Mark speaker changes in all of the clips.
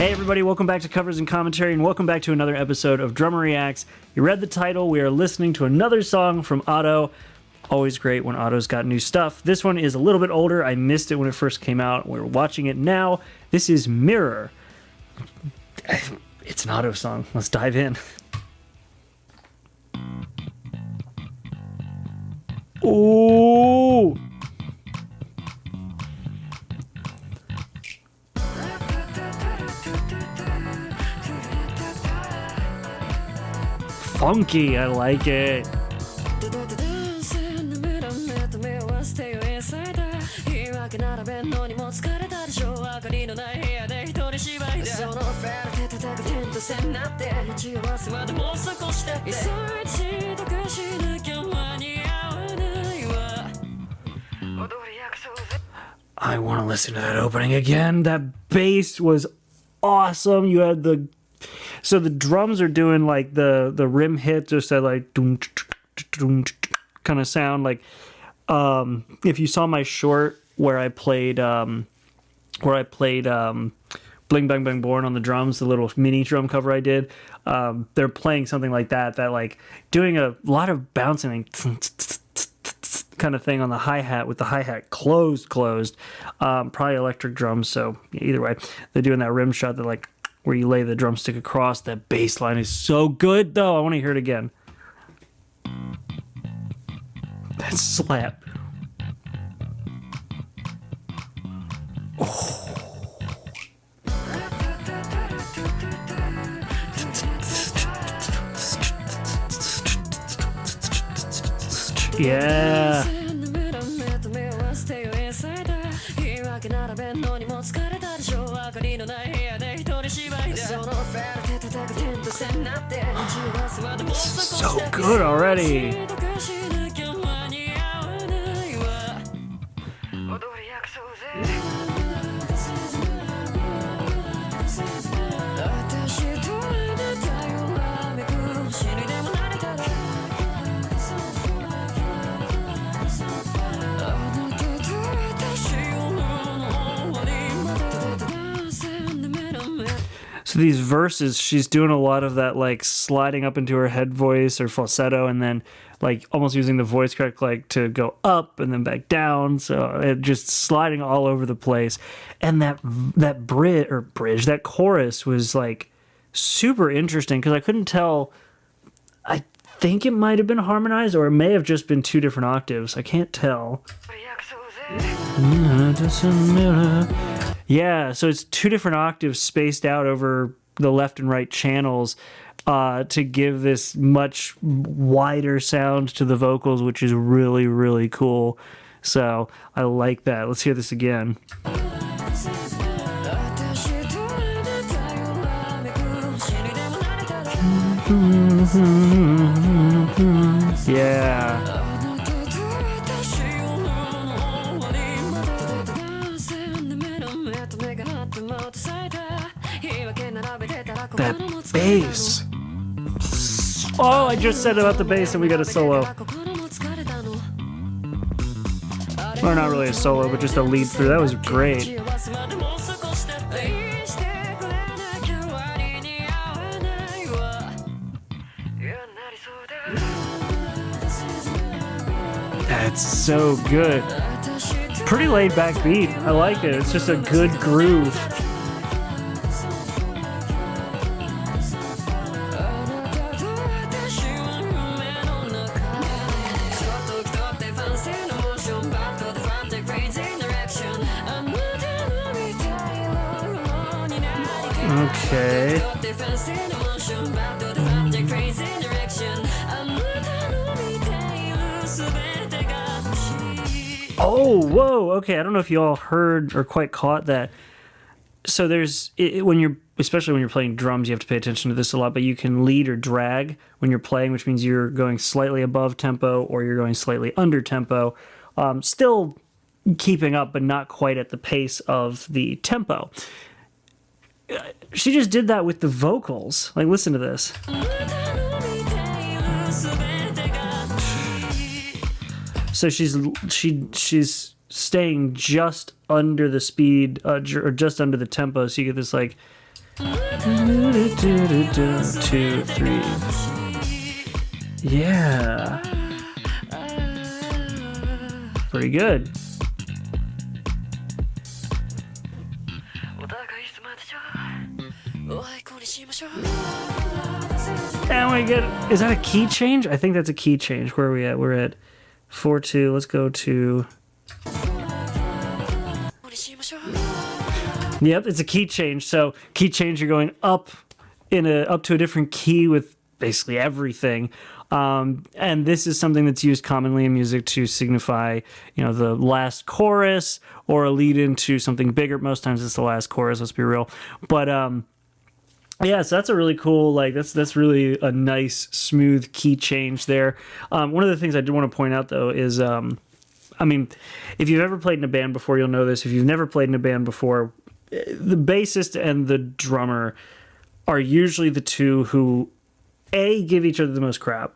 Speaker 1: Hey everybody, welcome back to Covers and Commentary, and welcome back to another episode of Drummer Reacts. You read the title, we are listening to another song from Otto. Always great when Otto's got new stuff. This one is a little bit older, I missed it when it first came out. We're watching it now. This is Mirror. It's an Otto song, let's dive in. Ooh! Funky, I like it. I want to listen to that opening again. That bass was awesome. You had the drums are doing like the rim hit, just that like kind of sound. Like if you saw my short where I played Bling Bang Bang Born on the drums, the little mini drum cover I did, they're playing something like that like doing a lot of bouncing kind of thing on the hi-hat with the hi-hat closed, probably electric drums. So either way, they're doing that rim shot that like where you lay the drumstick across. That bass line is so good, though. I want to hear it again. That slap. Oh. Yeah. So good already. So these verses, she's doing a lot of that like sliding up into her head voice or falsetto, and then like almost using the voice crack like to go up and then back down. So it just sliding all over the place. And that bridge, that chorus was like super interesting because I couldn't tell. I think it might have been harmonized, or it may have just been two different octaves. I can't tell. Yeah, so it's two different octaves spaced out over the left and right channels to give this much wider sound to the vocals, which is really, really cool. So I like that. Let's hear this again. Yeah. That bass. Oh, I just said about the bass and we got a solo. Or not really a solo, but just a lead through. That was great. That's so good. Pretty laid back beat. I like it. It's just a good groove. Okay. Oh, whoa. Okay, I don't know if you all heard or quite caught that. So there's when you're, especially when you're playing drums, you have to pay attention to this a lot, but you can lead or drag when you're playing, which means you're going slightly above tempo or you're going slightly under tempo. Still keeping up, but not quite at the pace of the tempo. She just did that with the vocals. Like, listen to this. So she's staying just under the speed, or just under the tempo, so you get this like 2, 3. Yeah. Pretty good. And we get, is that a key change? I think that's a key change. Where are we at? We're at 4-2. Let's go to. Yep, it's a key change. So key change, you're going up to a different key with basically everything. And this is something that's used commonly in music to signify, the last chorus or a lead into something bigger. Most times it's the last chorus, let's be real. But yeah, so that's a really cool, that's really a nice, smooth key change there. One of the things I do want to point out, though, is, if you've ever played in a band before, you'll know this. If you've never played in a band before, the bassist and the drummer are usually the two who, give each other the most crap.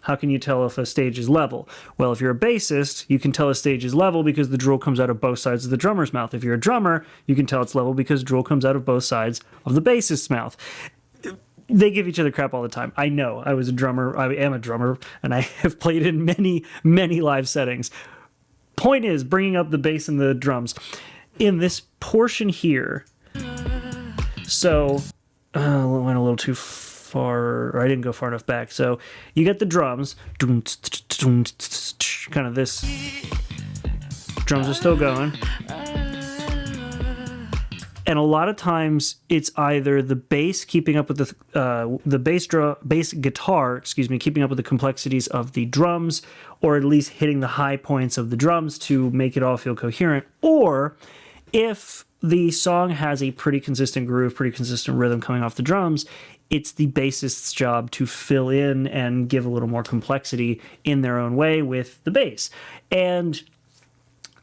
Speaker 1: How can you tell if a stage is level? Well, if you're a bassist, you can tell a stage is level because the drool comes out of both sides of the drummer's mouth. If you're a drummer, you can tell it's level because drool comes out of both sides of the bassist's mouth. They give each other crap all the time. I know. I was a drummer. I am a drummer, and I have played in many, many live settings. Point is, bringing up the bass and the drums. In this portion here, so I went a little too far, or I didn't go far enough back. So you get the drums, kind of this. Drums are still going. And a lot of times it's either the bass keeping up with the bass guitar, keeping up with the complexities of the drums, or at least hitting the high points of the drums to make it all feel coherent. Or if the song has a pretty consistent groove, pretty consistent rhythm coming off the drums, it's the bassist's job to fill in and give a little more complexity in their own way with the bass. And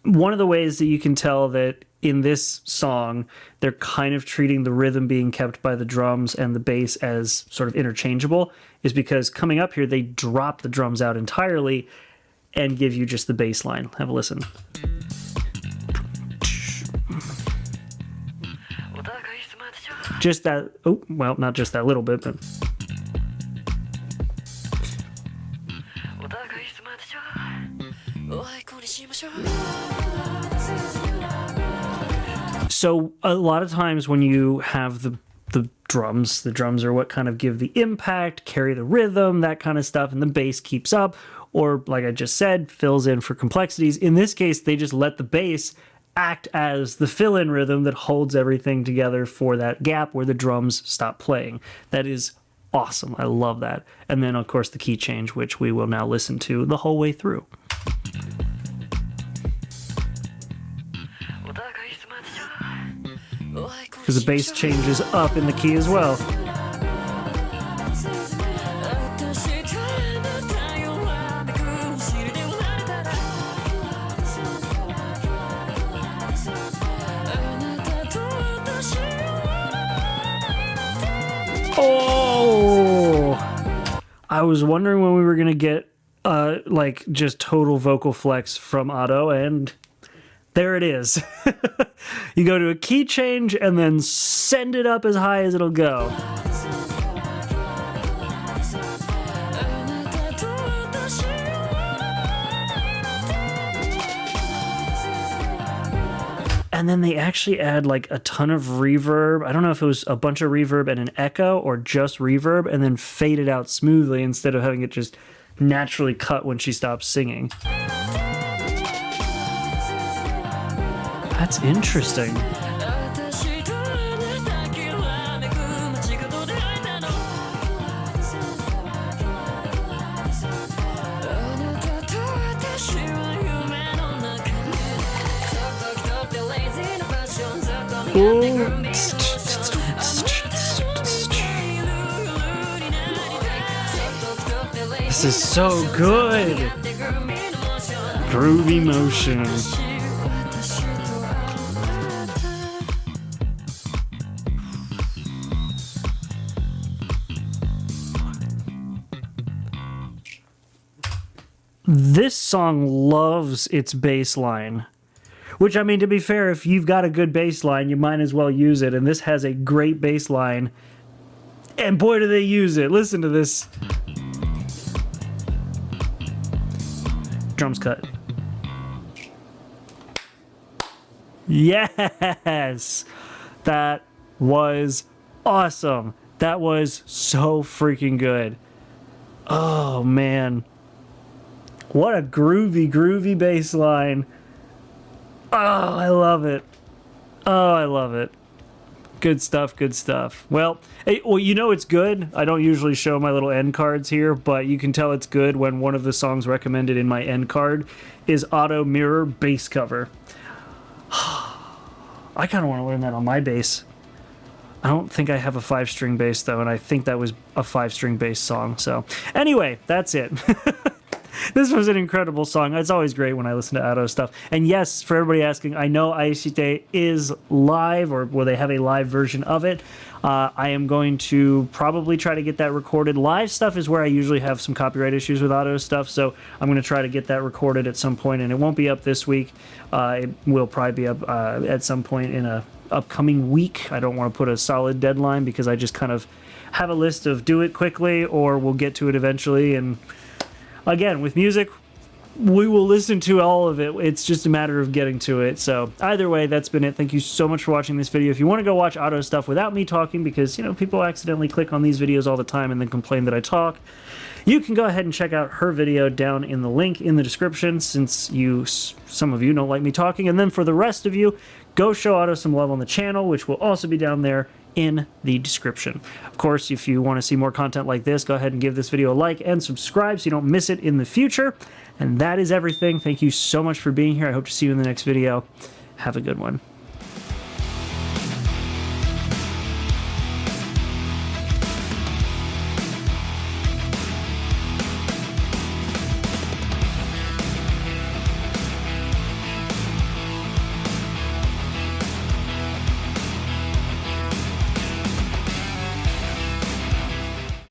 Speaker 1: one of the ways that you can tell that in this song, they're kind of treating the rhythm being kept by the drums and the bass as sort of interchangeable is because coming up here, they drop the drums out entirely and give you just the bass line. Have a listen. Just that, not just that little bit, but. So a lot of times when you have the drums are what kind of give the impact, carry the rhythm, that kind of stuff, and the bass keeps up, or like I just said, fills in for complexities. In this case, they just let the bass act as the fill-in rhythm that holds everything together for that gap where the drums stop playing. That is awesome. I love that. And then, of course, the key change, which we will now listen to the whole way through. Because the bass changes up in the key as well. Oh! I was wondering when we were going to get just total vocal flex from Otto, and there it is. You go to a key change and then send it up as high as it'll go. And then they actually add like a ton of reverb. I don't know if it was a bunch of reverb and an echo or just reverb, and then fade it out smoothly instead of having it just naturally cut when she stops singing. That's interesting. Ooh. This is so good. Groovy motion. This song loves its bass line. Which, I mean, to be fair, if you've got a good bass line, you might as well use it. And this has a great bass line. And boy, do they use it. Listen to this. Drums cut. Yes! That was awesome. That was so freaking good. Oh, man. What a groovy bass line. Oh, I love it. Oh, I love it. Good stuff, good stuff. Well, you know it's good. I don't usually show my little end cards here, but you can tell it's good when one of the songs recommended in my end card is Auto Mirror Bass Cover. I kind of want to learn that on my bass. I don't think I have a 5-string bass, though, and I think that was a 5-string bass song. So, anyway, that's it. This was an incredible song. It's always great when I listen to Otto stuff. And yes, for everybody asking, I know Aishite is live, or will they have a live version of it? I am going to probably try to get that recorded. Live stuff is where I usually have some copyright issues with Otto stuff, so I'm going to try to get that recorded at some point, and it won't be up this week. It will probably be up at some point in a upcoming week. I don't want to put a solid deadline because I just kind of have a list of do it quickly or we'll get to it eventually. And again, with music, we will listen to all of it. It's just a matter of getting to it. So either way, that's been it. Thank you so much for watching this video. If you want to go watch Otto stuff without me talking, because, you know, people accidentally click on these videos all the time and then complain that I talk, you can go ahead and check out her video down in the link in the description, since some of you don't like me talking. And then for the rest of you, go show Otto some love on the channel, which will also be down there in the description. Of course, if you want to see more content like this, go ahead and give this video a like and subscribe so you don't miss it in the future. And that is everything. Thank you so much for being here. I hope to see you in the next video. Have a good one.